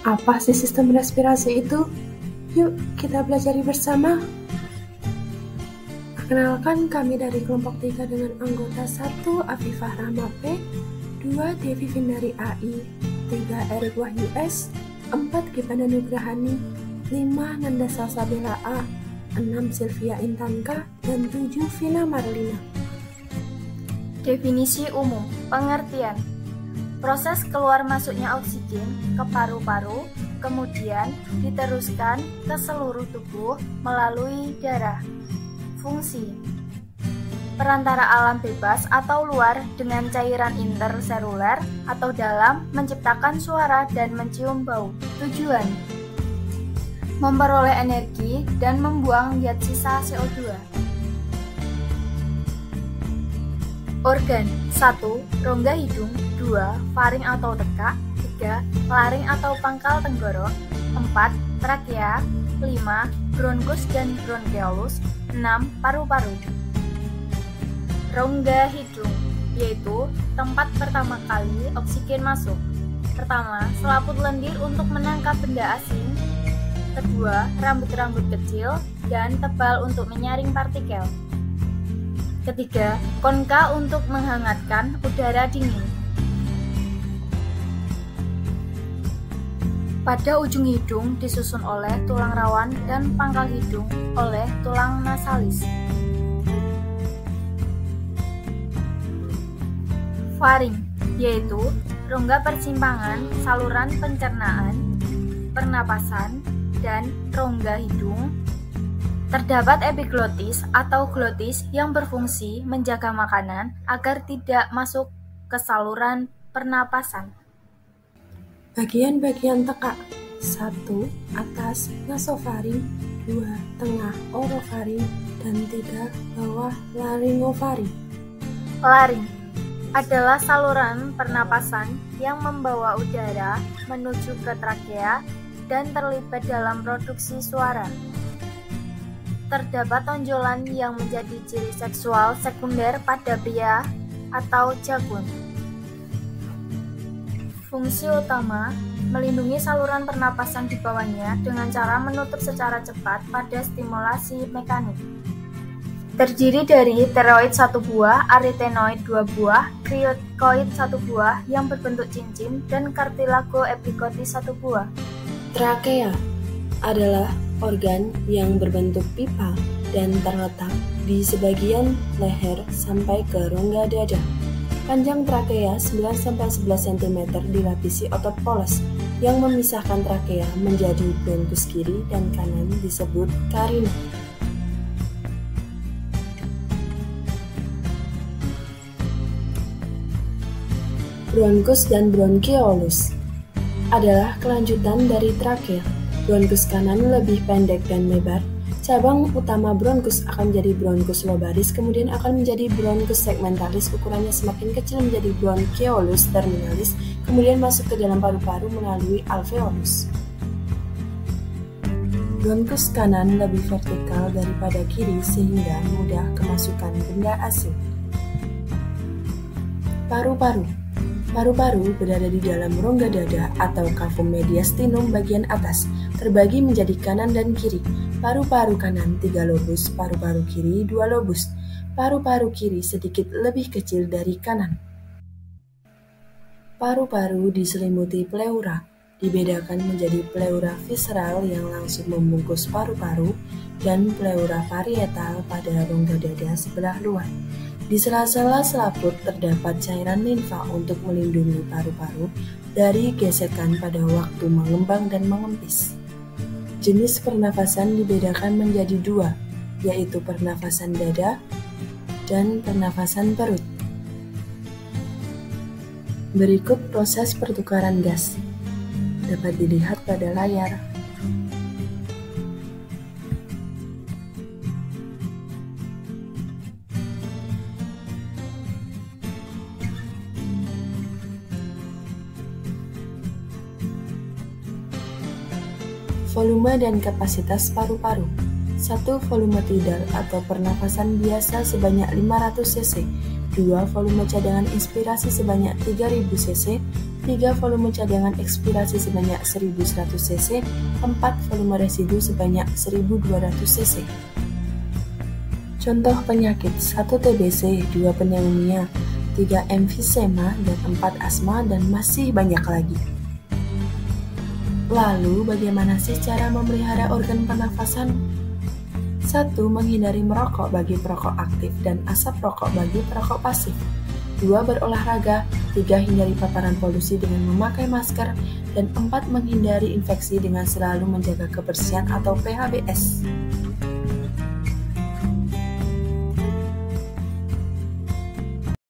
Apa sih sistem respirasi itu? Yuk kita pelajari bersama. Perkenalkan, kami dari kelompok 3 dengan anggota 1 Afifah Rahma P, 2 Devi Vindari AI, 3 Erik Wahyu S, 4 Gibana Nugrahani, 5 Nanda Salsabila A, 6 Sylvia Intanka, dan 7 Vina Marlina. Definisi umum, pengertian. Proses keluar masuknya oksigen ke paru-paru, kemudian diteruskan ke seluruh tubuh melalui darah. Fungsi, perantara alam bebas atau luar dengan cairan interseluler atau dalam, menciptakan suara dan mencium bau. Tujuan, memperoleh energi dan membuang zat sisa CO2. Organ, 1. Rongga hidung, 2. Faring atau tekak, 3. Laring atau pangkal tenggorok, 4. Trakea, 5. Bronkus dan bronkeolus, 6. Paru-paru. Rongga hidung, yaitu tempat pertama kali oksigen masuk. Pertama, selaput lendir untuk menangkap benda asing. Kedua, rambut-rambut kecil dan tebal untuk menyaring partikel. Ketiga, konka untuk menghangatkan udara dingin. Pada ujung hidung disusun oleh tulang rawan dan pangkal hidung oleh tulang nasalis. Faring, yaitu rongga persimpangan saluran pencernaan, pernapasan, dan rongga hidung. Terdapat epiglotis atau glotis yang berfungsi menjaga makanan agar tidak masuk ke saluran pernapasan. Bagian-bagian tekak: 1. Atas nasofaring, 2. Tengah orofaring, dan 3. Bawah laryngofaring. Laring adalah saluran pernapasan yang membawa udara menuju ke trakea dan terlibat dalam produksi suara. Terdapat tonjolan yang menjadi ciri seksual sekunder pada pria atau jakun. Fungsi utama, melindungi saluran pernapasan di bawahnya dengan cara menutup secara cepat pada stimulasi mekanik. Terdiri dari pteroid 1 buah, arytenoid 2 buah, krikoid 1 buah yang berbentuk cincin, dan cartilago epiglottis 1 buah. Trakea adalah organ yang berbentuk pipa dan terletak di sebagian leher sampai ke rongga dada. Panjang trakea 9-11 cm dilapisi otot polos yang memisahkan trakea menjadi bronkus kiri dan kanan disebut karina. Bronkus dan bronkeolus adalah kelanjutan dari trakea. Bronkus kanan lebih pendek dan lebar. Cabang utama bronkus akan menjadi bronkus lobaris, kemudian akan menjadi bronkus segmentalis, ukurannya semakin kecil menjadi bronkeolus terminalis, kemudian masuk ke dalam paru-paru melalui alveolus. Bronkus kanan lebih vertikal daripada kiri sehingga mudah kemasukan benda asing. Paru-paru. Paru-paru berada di dalam rongga dada atau cavum mediastinum bagian atas, terbagi menjadi kanan dan kiri. Paru-paru kanan 3 lobus, paru-paru kiri 2 lobus. Paru-paru kiri sedikit lebih kecil dari kanan. Paru-paru diselimuti pleura, dibedakan menjadi pleura visceral yang langsung membungkus paru-paru dan pleura parietal pada rongga dada sebelah luar. Di sela-sela selaput terdapat cairan limfa untuk melindungi paru-paru dari gesekan pada waktu mengembang dan mengempis. Jenis pernafasan dibedakan menjadi 2, yaitu pernafasan dada dan pernafasan perut. Berikut proses pertukaran gas. Dapat dilihat pada layar. Volume dan kapasitas paru-paru. 1. Volume tidal atau pernafasan biasa sebanyak 500 cc. 2. Volume cadangan inspirasi sebanyak 3000 cc. 3. Volume cadangan ekspirasi sebanyak 1100 cc, 4. Volume residu sebanyak 1200 cc. Contoh penyakit: 1. TBC, 2. pneumonia, 3. emfisema, dan 4. asma, dan masih banyak lagi. Lalu, bagaimana sih cara memelihara organ pernafasan? 1. Menghindari merokok bagi perokok aktif dan asap rokok bagi perokok pasif. 2. Berolahraga. 3. Hindari paparan polusi dengan memakai masker. Dan 4. Menghindari infeksi dengan selalu menjaga kebersihan atau PHBS.